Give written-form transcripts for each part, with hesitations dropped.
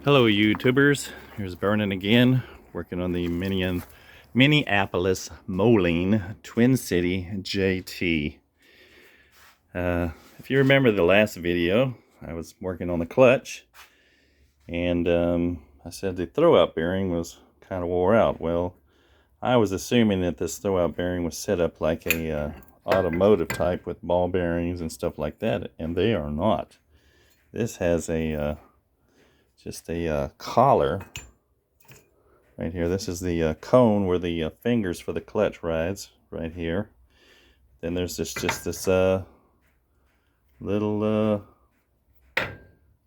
Hello YouTubers, here's Vernon again, working on the Minneapolis Moline Twin City JT. If you remember the last video, I was working on the clutch, and I said the throwout bearing was kind of wore out. Well, I was assuming that this throwout bearing was set up like a automotive type with ball bearings and stuff like that, and they are not. This has a just a collar right here. This is the cone where the fingers for the clutch rides right here. Then there's just this little I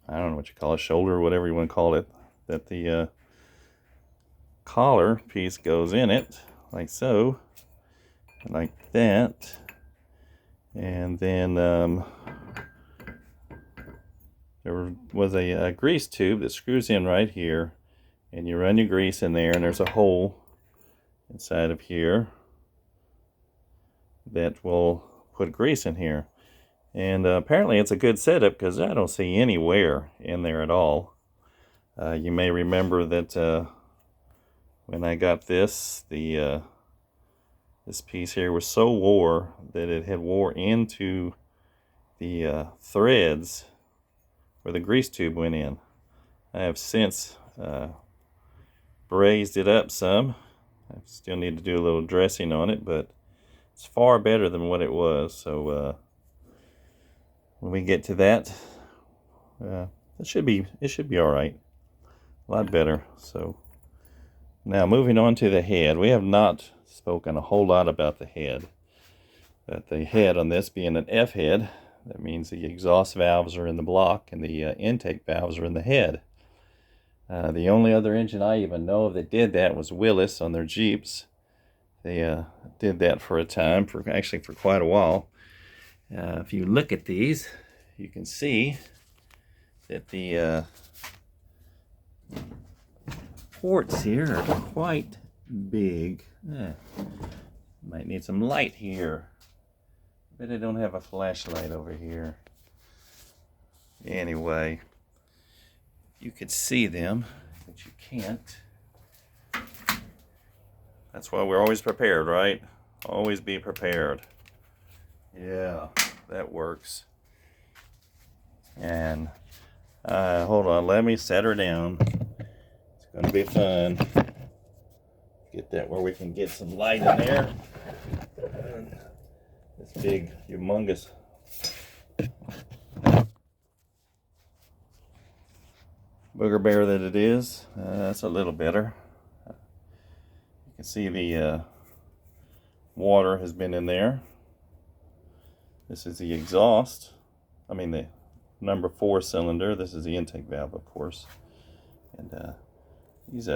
don't know what you call it, shoulder or whatever you want to call it, that the collar piece goes in it like so, like that, and then there was a grease tube that screws in right here, and you run your grease in there, and there's a hole inside of here that will put grease in here. And apparently it's a good setup because I don't see any wear in there at all. You may remember that when I got this, this piece here was so wore that it had wore into the threads where the grease tube went in. I have since brazed it up some. I still need to do a little dressing on it, but it's far better than what it was. So when we get to that, it should be all right. A lot better. So now moving on to the head. We have not spoken a whole lot about the head. But the head on this being an F head, that means the exhaust valves are in the block and the intake valves are in the head. The only other engine I even know of that did that was Willis on their Jeeps. They did that for a time, actually for quite a while. If you look at these, you can see that the ports here are quite big. Might need some light here. But I don't have a flashlight over here. Anyway, you could see them, but you can't. That's why we're always prepared, right? Always be prepared. Yeah, that works. And hold on, let me set her down. It's gonna be fun. Get that where we can get some light in there. This big, humongous booger bear that it is. That's a little better. You can see the water has been in there. This is the exhaust. I mean the number 4 cylinder. This is the intake valve, of course. And these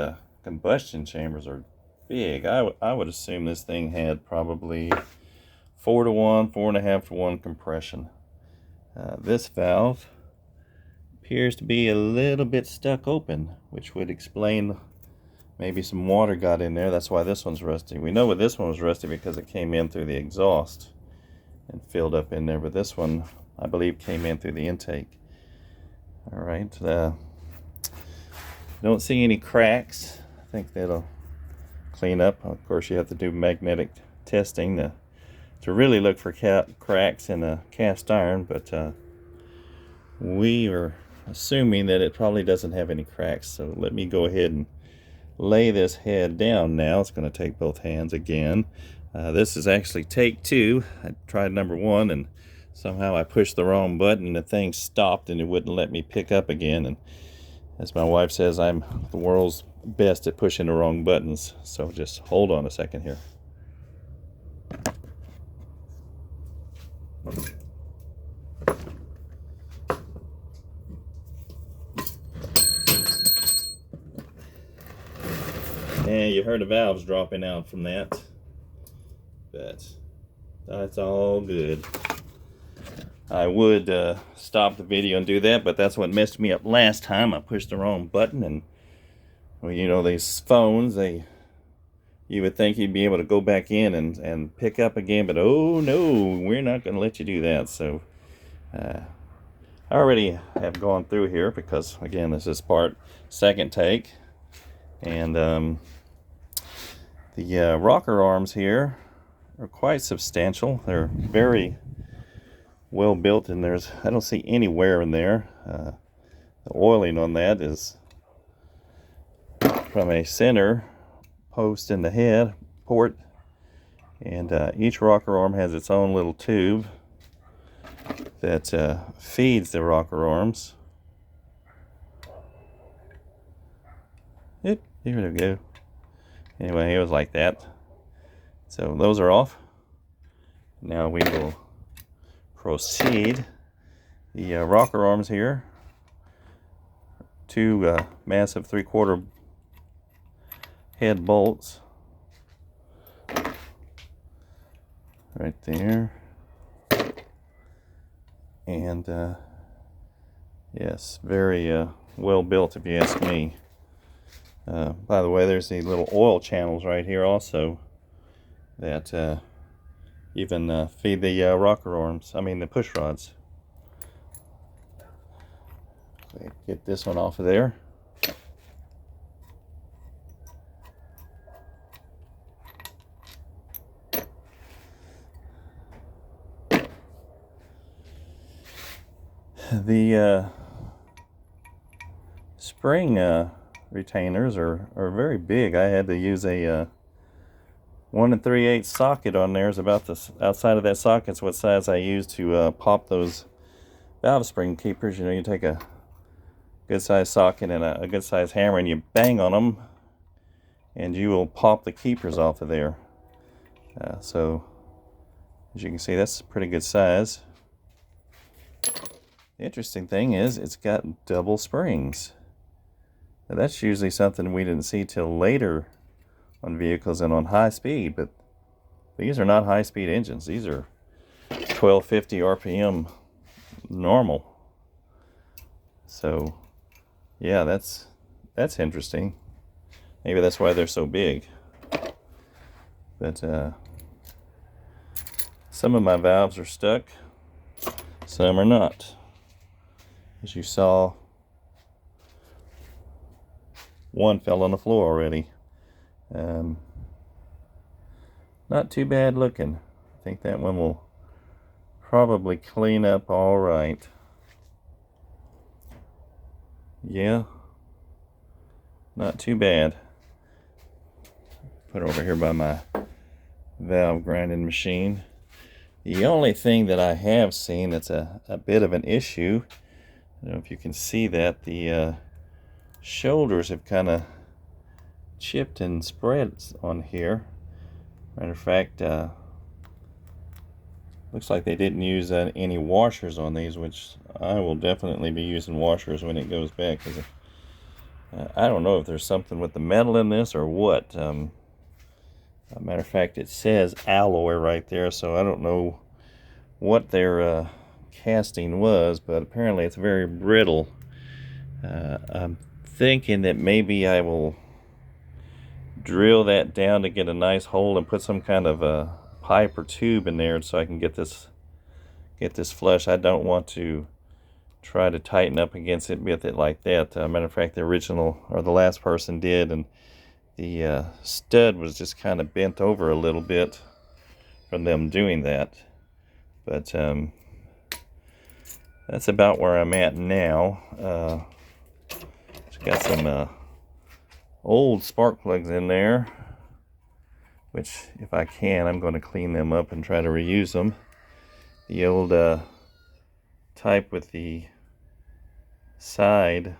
combustion chambers are big. I would assume this thing had probably 4 to 1, 4.5 to 1 compression. This valve appears to be a little bit stuck open, which would explain maybe some water got in there. That's why this one's rusty. We know this one was rusty because it came in through the exhaust and filled up in there, but this one I believe came in through the intake. All right, don't see any cracks. I think that'll clean up. Of course, you have to do magnetic testing to really look for cracks in a cast iron, but we are assuming that it probably doesn't have any cracks. So let me go ahead and lay this head down now. It's going to take both hands again. This is actually take 2. I tried number 1 and somehow I pushed the wrong button and the thing stopped and it wouldn't let me pick up again. And as my wife says, I'm the world's best at pushing the wrong buttons. So just hold on a second here. And you heard the valves dropping out from that, but that's all good. I would stop the video and do that, but that's what messed me up last time. I pushed the wrong button, and well, you know, these phones, you would think you'd be able to go back in and pick up again, but oh no, we're not going to let you do that. So I already have gone through here because, again, this is part second take. And the rocker arms here are quite substantial. They're very well built, and I don't see any wear in there. The oiling on that is from a center post in the head port, and each rocker arm has its own little tube that feeds the rocker arms. Yep, here we go. Anyway, it was like that. So those are off. Now we will proceed. The rocker arms here, two massive 3/4 head bolts right there, and yes, very well built if you ask me. By the way, there's the little oil channels right here also that even feed the rocker arms, the push rods. Get this one off of there. The spring retainers are very big. I had to use a 1 3/8 socket on there. Is about the outside of that socket's what size I use to pop those valve spring keepers. You know, you take a good size socket and a good size hammer and you bang on them, and you will pop the keepers off of there. So as you can see, that's a pretty good size. The interesting thing is it's got double springs. Now, that's usually something we didn't see till later on vehicles and on high speed, but these are not high speed engines. These are 1250 RPM normal. So yeah, that's interesting. Maybe that's why they're so big. But some of my valves are stuck, some are not. As you saw, one fell on the floor already. Not too bad looking. I think that one will probably clean up all right. Yeah, not too bad. Put it over here by my valve grinding machine. The only thing that I have seen that's a bit of an issue, I don't know if you can see that, the shoulders have kind of chipped and spread on here. Matter of fact, looks like they didn't use any washers on these, which I will definitely be using washers when it goes back, because I don't know if there's something with the metal in this or what. Matter of fact, it says alloy right there, so I don't know what their casting was, but apparently it's very brittle. I'm thinking that maybe I will drill that down to get a nice hole and put some kind of a pipe or tube in there so I can get this flush. I don't want to try to tighten up against it with it like that. Matter of fact, the original, or the last person did, and the stud was just kind of bent over a little bit from them doing that. But that's about where I'm at now. Just got some old spark plugs in there, which, if I can, I'm going to clean them up and try to reuse them. The old type with the side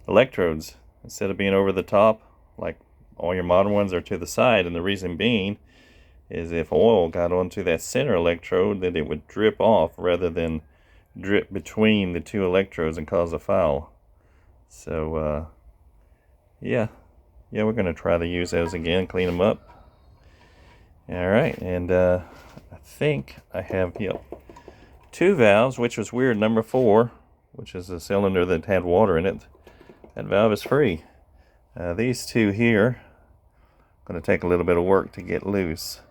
electrodes, instead of being over the top like all your modern ones, are to the side, and the reason being is if oil got onto that center electrode, then it would drip off rather than drip between the two electrodes and cause a foul. So yeah, we're going to try to use those again, clean them up. Alright, and I think I have, two valves, which was weird. Number 4, which is a cylinder that had water in it, that valve is free. These two here, going to take a little bit of work to get loose.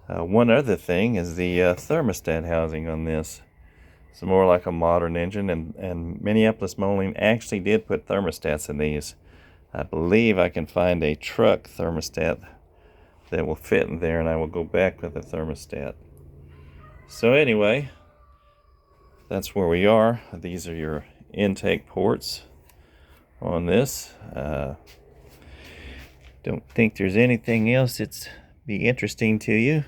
One other thing is the thermostat housing on this. It's more like a modern engine, and Minneapolis Moline actually did put thermostats in these. I believe I can find a truck thermostat that will fit in there, and I will go back with the thermostat. So anyway, that's where we are. These are your intake ports on this. Don't think there's anything else that's be interesting to you.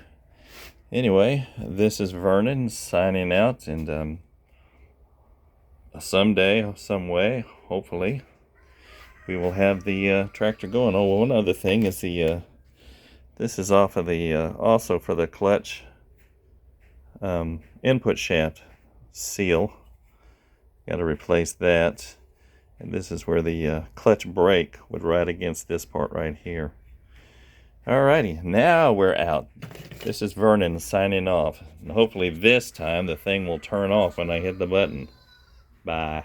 Anyway, this is Vernon signing out, and someday, some way, hopefully, we will have the tractor going. Oh, well, one other thing is the this is off of the also for the clutch input shaft seal. Got to replace that, and this is where the clutch brake would ride against this part right here. Alrighty, now we're out. This is Vernon signing off. And hopefully this time the thing will turn off when I hit the button. Bye.